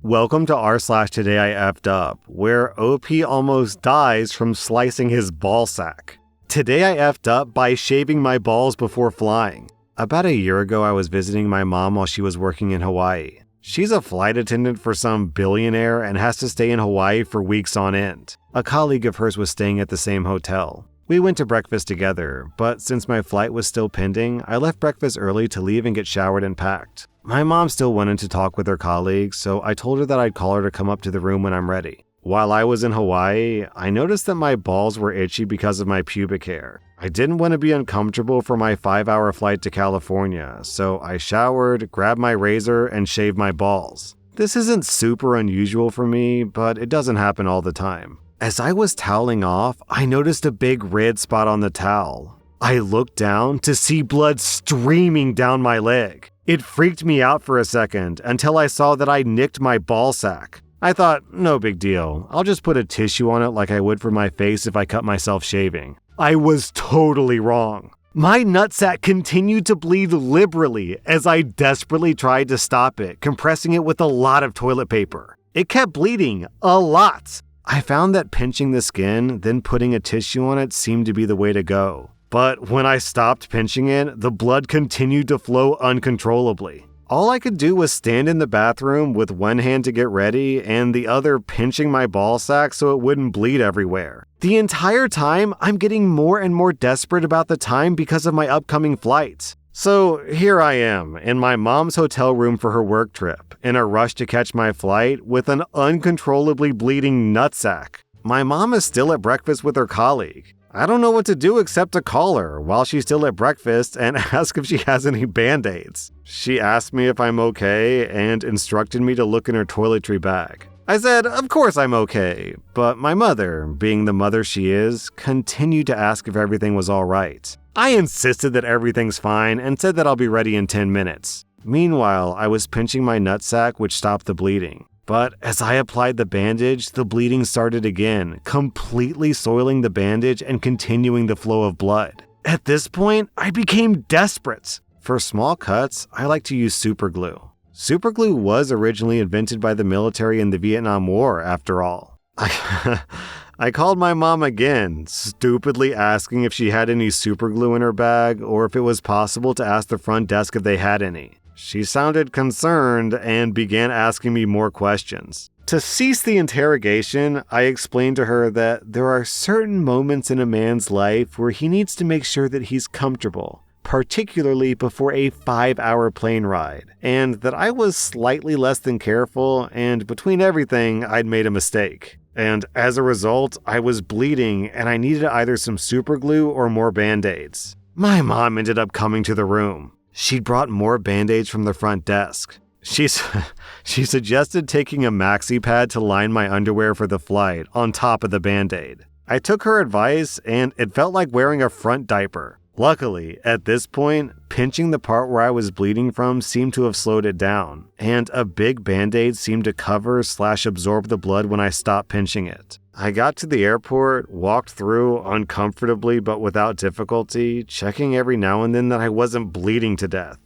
Welcome to rSlash Today I Effed Up, where OP almost dies from slicing his ball sack. Today I effed up by shaving my balls before flying. About a year ago, I was visiting my mom while she was working in Hawaii. She's a flight attendant for some billionaire and has to stay in Hawaii for weeks on end. A colleague of hers was staying at the same hotel. We went to breakfast together, but since my flight was still pending, I left breakfast early to leave and get showered and packed. My mom still wanted to talk with her colleagues, so I told her that I'd call her to come up to the room when I'm ready. While I was in Hawaii, I noticed that my balls were itchy because of my pubic hair. I didn't want to be uncomfortable for my 5-hour flight to California, so I showered, grabbed my razor, and shaved my balls. This isn't super unusual for me, but it doesn't happen all the time. As I was toweling off, I noticed a big red spot on the towel. I looked down to see blood streaming down my leg. It freaked me out for a second until I saw that I nicked my ball sack. I thought, no big deal. I'll just put a tissue on it like I would for my face if I cut myself shaving. I was totally wrong. My nutsack continued to bleed liberally as I desperately tried to stop it, compressing it with a lot of toilet paper. It kept bleeding a lot. I found that pinching the skin, then putting a tissue on it seemed to be the way to go. But when I stopped pinching it, the blood continued to flow uncontrollably. All I could do was stand in the bathroom with one hand to get ready and the other pinching my ball sack so it wouldn't bleed everywhere. The entire time, I'm getting more and more desperate about the time because of my upcoming flight. So here I am, in my mom's hotel room for her work trip, in a rush to catch my flight with an uncontrollably bleeding nutsack. My mom is still at breakfast with her colleague. I don't know what to do except to call her while she's still at breakfast and ask if she has any band-aids. She asked me if I'm okay and instructed me to look in her toiletry bag. I said, of course I'm okay, but my mother, being the mother she is, continued to ask if everything was all right. I insisted that everything's fine and said that I'll be ready in 10 minutes. Meanwhile, I was pinching my nutsack, which stopped the bleeding. But as I applied the bandage, the bleeding started again, completely soiling the bandage and continuing the flow of blood. At this point, I became desperate. For small cuts, I like to use superglue. Superglue was originally invented by the military in the Vietnam War, after all. I called my mom again, stupidly asking if she had any superglue in her bag or if it was possible to ask the front desk if they had any. She sounded concerned and began asking me more questions. To cease the interrogation, I explained to her that there are certain moments in a man's life where he needs to make sure that he's comfortable, particularly before a 5-hour plane ride, and that I was slightly less than careful, and between everything, I'd made a mistake. And as a result, I was bleeding and I needed either some superglue or more band-aids. My mom ended up coming to the room. She'd brought more band-aids from the front desk. She suggested taking a maxi pad to line my underwear for the flight on top of the band-aid. I took her advice and it felt like wearing a front diaper. Luckily, at this point, pinching the part where I was bleeding from seemed to have slowed it down, and a big band-aid seemed to cover/absorb the blood when I stopped pinching it. I got to the airport, walked through uncomfortably but without difficulty, checking every now and then that I wasn't bleeding to death.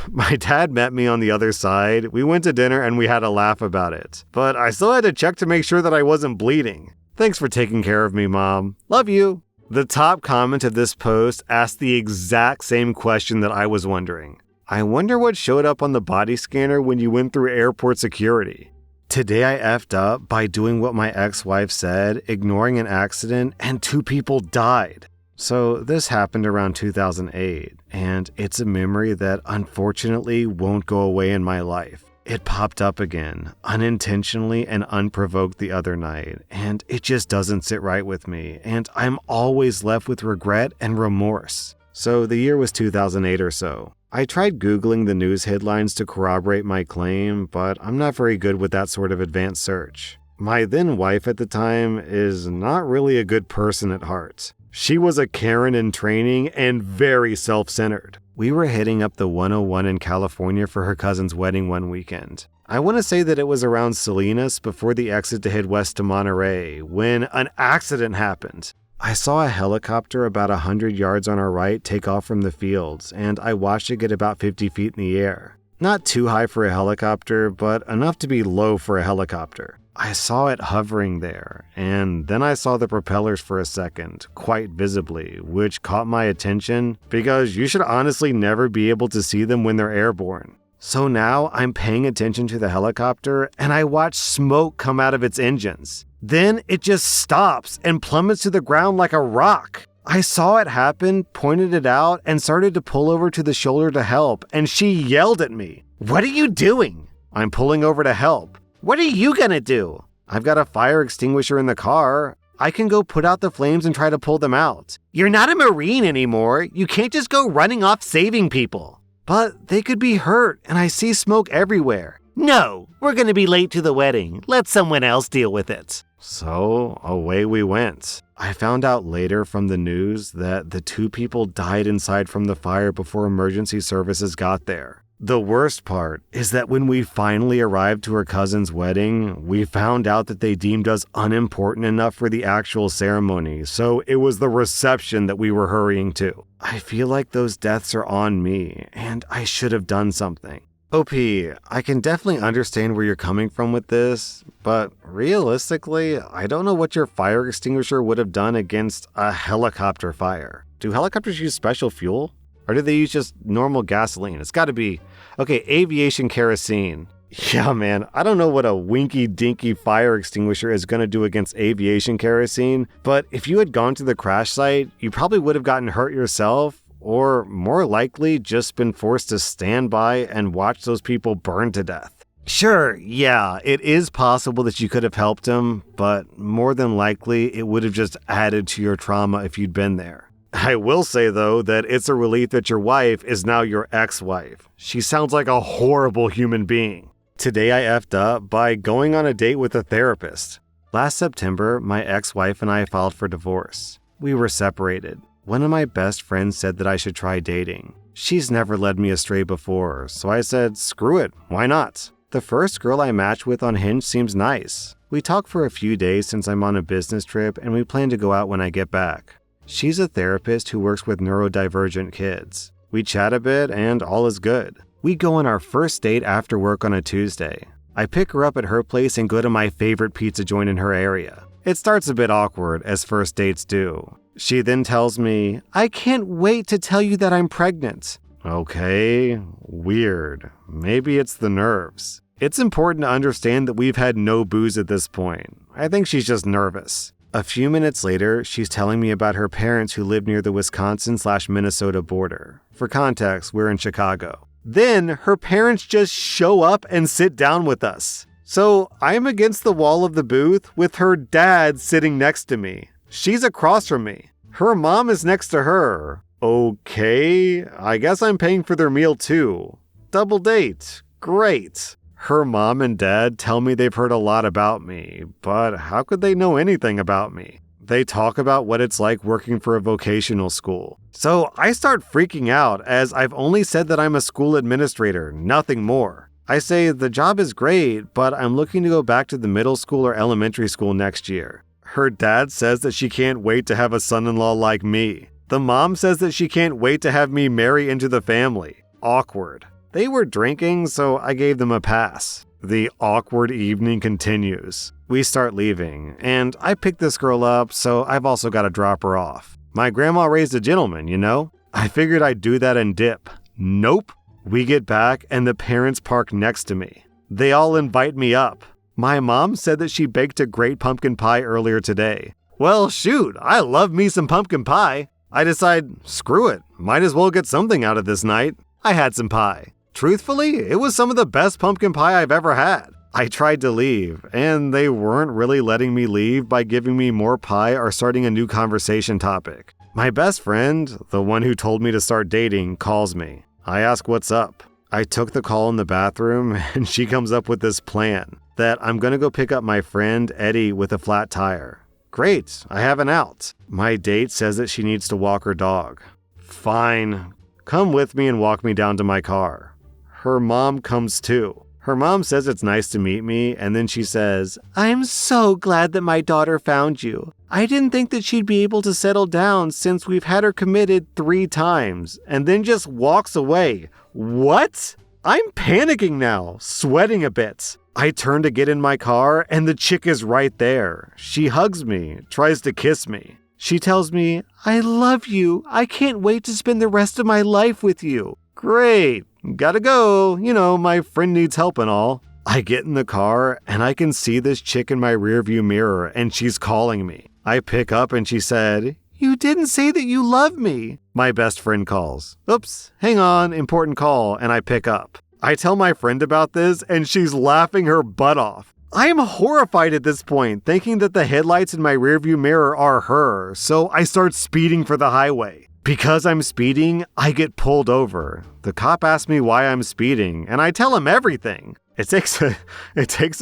My dad met me on the other side, we went to dinner and we had a laugh about it, but I still had to check to make sure that I wasn't bleeding. Thanks for taking care of me, Mom. Love you. The top comment of this post asked the exact same question that I was wondering. I wonder what showed up on the body scanner when you went through airport security. Today I effed up by doing what my ex-wife said, ignoring an accident, and 2 people died. So this happened around 2008, and it's a memory that unfortunately won't go away in my life. It popped up again, unintentionally and unprovoked the other night, and it just doesn't sit right with me, and I'm always left with regret and remorse. So the year was 2008 or so. I tried Googling the news headlines to corroborate my claim, but I'm not very good with that sort of advanced search. My then wife at the time is not really a good person at heart. She was a Karen in training and very self-centered. We were heading up the 101 in California for her cousin's wedding one weekend. I want to say that it was around Salinas before the exit to head west to Monterey when an accident happened. I saw a helicopter about 100 yards on our right take off from the fields, and I watched it get about 50 feet in the air. Not too high for a helicopter, but enough to be low for a helicopter. I saw it hovering there, and then I saw the propellers for a second, quite visibly, which caught my attention because you should honestly never be able to see them when they're airborne. So now I'm paying attention to the helicopter and I watch smoke come out of its engines. Then it just stops and plummets to the ground like a rock. I saw it happen, pointed it out, and started to pull over to the shoulder to help, and she yelled at me, "What are you doing?" "I'm pulling over to help." "What are you gonna do?" "I've got a fire extinguisher in the car. I can go put out the flames and try to pull them out." "You're not a Marine anymore. You can't just go running off saving people." "But they could be hurt, and I see smoke everywhere." "No, we're gonna be late to the wedding. Let someone else deal with it." So away we went. I found out later from the news that the 2 people died inside from the fire before emergency services got there. The worst part is that when we finally arrived to her cousin's wedding, we found out that they deemed us unimportant enough for the actual ceremony, so it was the reception that we were hurrying to. I feel like those deaths are on me, and I should have done something. OP, I can definitely understand where you're coming from with this, but realistically, I don't know what your fire extinguisher would have done against a helicopter fire. Do helicopters use special fuel? Or do they use just normal gasoline? It's gotta be, okay, aviation kerosene. Yeah, man, I don't know what a winky-dinky fire extinguisher is gonna do against aviation kerosene, but if you had gone to the crash site, you probably would have gotten hurt yourself, or more likely just been forced to stand by and watch those people burn to death. Sure, yeah, it is possible that you could have helped him, but more than likely it would have just added to your trauma if you'd been there. I will say, though, that it's a relief that your wife is now your ex-wife. She sounds like a horrible human being. Today I effed up by going on a date with a therapist. Last September, my ex-wife and I filed for divorce. We were separated. One of my best friends said that I should try dating. She's never led me astray before, so I said, screw it, why not? The first girl I matched with on Hinge seems nice. We talked for a few days since I'm on a business trip, and we plan to go out when I get back. She's a therapist who works with neurodivergent kids. We chat a bit, and all is good. We go on our first date after work on a Tuesday. I pick her up at her place and go to my favorite pizza joint in her area. It starts a bit awkward, as first dates do. She then tells me, "I can't wait to tell you that I'm pregnant." Okay, weird. Maybe it's the nerves. It's important to understand that we've had no booze at this point. I think she's just nervous. A few minutes later, she's telling me about her parents who live near the Wisconsin/Minnesota border. For context, we're in Chicago. Then her parents just show up and sit down with us. So I'm against the wall of the booth with her dad sitting next to me. She's across from me. Her mom is next to her. Okay, I guess I'm paying for their meal too. Double date. Great. Her mom and dad tell me they've heard a lot about me, but how could they know anything about me? They talk about what it's like working for a vocational school. So I start freaking out as I've only said that I'm a school administrator, nothing more. I say the job is great, but I'm looking to go back to the middle school or elementary school next year. Her dad says that she can't wait to have a son-in-law like me. The mom says that she can't wait to have me marry into the family. Awkward. They were drinking, so I gave them a pass. The awkward evening continues. We start leaving, and I pick this girl up, so I've also got to drop her off. My grandma raised a gentleman, you know? I figured I'd do that and dip. Nope. We get back, and the parents park next to me. They all invite me up. My mom said that she baked a great pumpkin pie earlier today. Well, shoot, I love me some pumpkin pie. I decide, screw it, might as well get something out of this night. I had some pie. Truthfully, it was some of the best pumpkin pie I've ever had. I tried to leave, and they weren't really letting me leave by giving me more pie or starting a new conversation topic. My best friend, the one who told me to start dating, calls me. I ask what's up. I took the call in the bathroom, and she comes up with this plan. That I'm gonna go pick up my friend Eddie with a flat tire. Great, I have an out. My date says that she needs to walk her dog. Fine, come with me and walk me down to my car. Her mom comes too. Her mom says it's nice to meet me, and then she says, "I'm so glad that my daughter found you. I didn't think that she'd be able to settle down since we've had her committed 3 times," and then just walks away. What? I'm panicking now, sweating a bit. I turn to get in my car, and the chick is right there. She hugs me, tries to kiss me. She tells me, "I love you. I can't wait to spend the rest of my life with you." Great. Gotta go. My friend needs help and all. I get in the car, and I can see this chick in my rearview mirror, and she's calling me. I pick up, and she said, "You didn't say that you love me." My best friend calls. Oops, hang on, important call, and I pick up. I tell my friend about this, and she's laughing her butt off. I am horrified at this point, thinking that the headlights in my rearview mirror are her, so I start speeding for the highway. Because I'm speeding, I get pulled over. The cop asks me why I'm speeding, and I tell him everything. It takes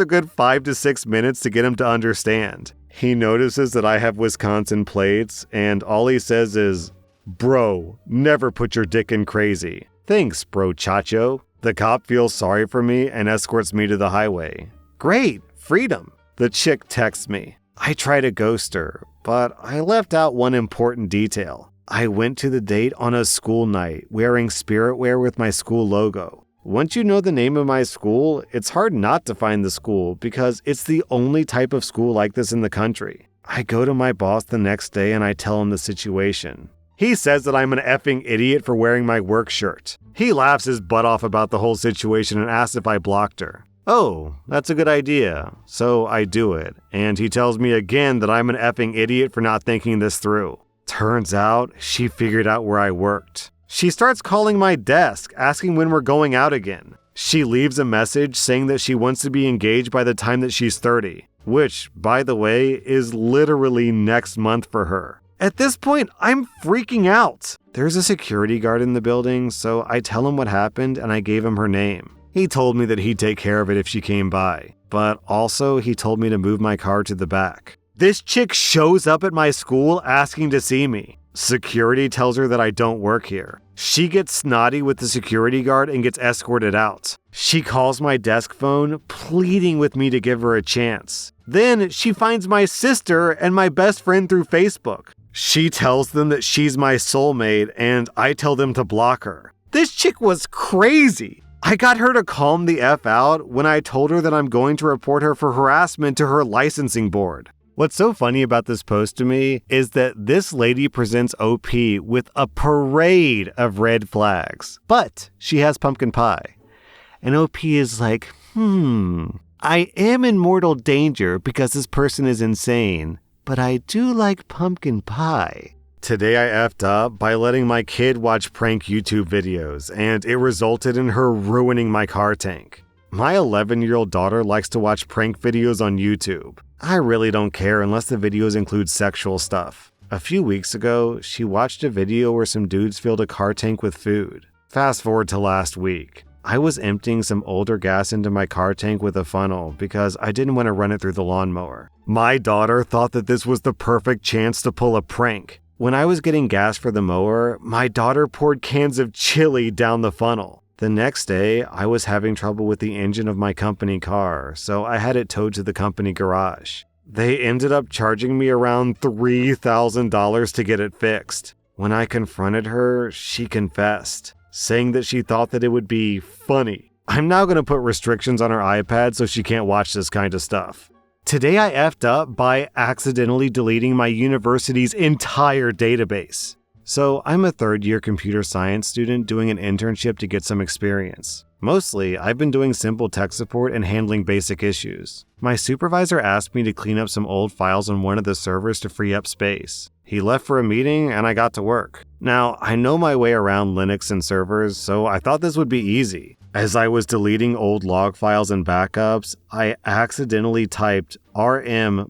a good 5 to 6 minutes to get him to understand. He notices that I have Wisconsin plates, and all he says is, "Bro, never put your dick in crazy." Thanks, bro chacho. The cop feels sorry for me and escorts me to the highway. Great, freedom. The chick texts me. I try to ghost her, but I left out one important detail. I went to the date on a school night, wearing spirit wear with my school logo. Once you know the name of my school, it's hard not to find the school because it's the only type of school like this in the country. I go to my boss the next day and I tell him the situation. He says that I'm an effing idiot for wearing my work shirt. He laughs his butt off about the whole situation and asks if I blocked her. Oh, that's a good idea. So I do it, and he tells me again that I'm an effing idiot for not thinking this through. Turns out, she figured out where I worked. She starts calling my desk, asking when we're going out again. She leaves a message saying that she wants to be engaged by the time that she's 30, which, by the way, is literally next month for her. At this point, I'm freaking out. There's a security guard in the building, so I tell him what happened and I gave him her name. He told me that he'd take care of it if she came by, but also he told me to move my car to the back. This chick shows up at my school asking to see me. Security tells her that I don't work here. She gets snotty with the security guard and gets escorted out. She calls my desk phone, pleading with me to give her a chance. Then she finds my sister and my best friend through Facebook. She tells them that she's my soulmate, and I tell them to block her. This chick was crazy. I got her to calm the F out when I told her that I'm going to report her for harassment to her licensing board. What's so funny about this post to me is that this lady presents OP with a parade of red flags, but she has pumpkin pie. And OP is like, I am in mortal danger because this person is insane, but I do like pumpkin pie. Today I effed up by letting my kid watch prank YouTube videos, and it resulted in her ruining my car tank. My 11-year-old daughter likes to watch prank videos on YouTube. I really don't care unless the videos include sexual stuff. A few weeks ago, she watched a video where some dudes filled a car tank with food. Fast forward to last week. I was emptying some older gas into my car tank with a funnel because I didn't want to run it through the lawnmower. My daughter thought that this was the perfect chance to pull a prank. When I was getting gas for the mower, my daughter poured cans of chili down the funnel. The next day, I was having trouble with the engine of my company car, so I had it towed to the company garage. They ended up charging me around $3,000 to get it fixed. When I confronted her, she confessed, saying that she thought that it would be funny. I'm now going to put restrictions on her iPad so she can't watch this kind of stuff. Today I effed up by accidentally deleting my university's entire database. So I'm a third-year computer science student doing an internship to get some experience. Mostly, I've been doing simple tech support and handling basic issues. My supervisor asked me to clean up some old files on one of the servers to free up space. He left for a meeting and I got to work. Now, I know my way around Linux and servers, so I thought this would be easy. As I was deleting old log files and backups, I accidentally typed rm-rf*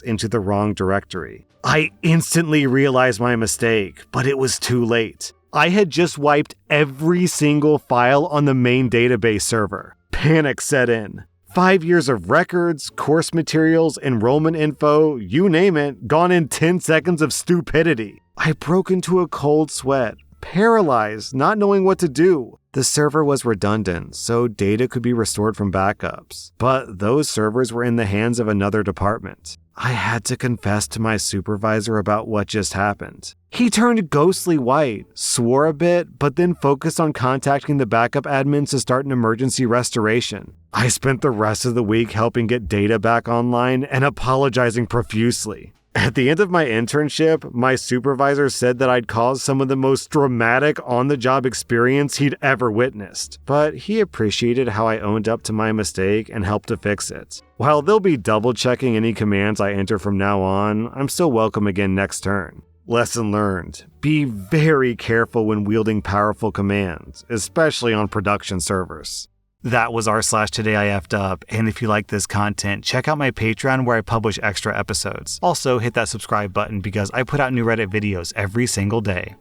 into the wrong directory. I instantly realized my mistake, but it was too late. I had just wiped every single file on the main database server. Panic set in. 5 years of records, course materials, enrollment info, you name it, gone in 10 seconds of stupidity. I broke into a cold sweat, paralyzed, not knowing what to do. The server was redundant, so data could be restored from backups, but those servers were in the hands of another department. I had to confess to my supervisor about what just happened. He turned ghostly white, swore a bit, but then focused on contacting the backup admins to start an emergency restoration. I spent the rest of the week helping get data back online and apologizing profusely. At the end of my internship, my supervisor said that I'd caused some of the most dramatic on-the-job experience he'd ever witnessed, but he appreciated how I owned up to my mistake and helped to fix it. While they'll be double-checking any commands I enter from now on, I'm still welcome again next turn. Lesson learned: be very careful when wielding powerful commands, especially on production servers. That was rSlash Today I F'd Up, and if you like this content, check out my Patreon where I publish extra episodes. Also, hit that subscribe button because I put out new Reddit videos every single day.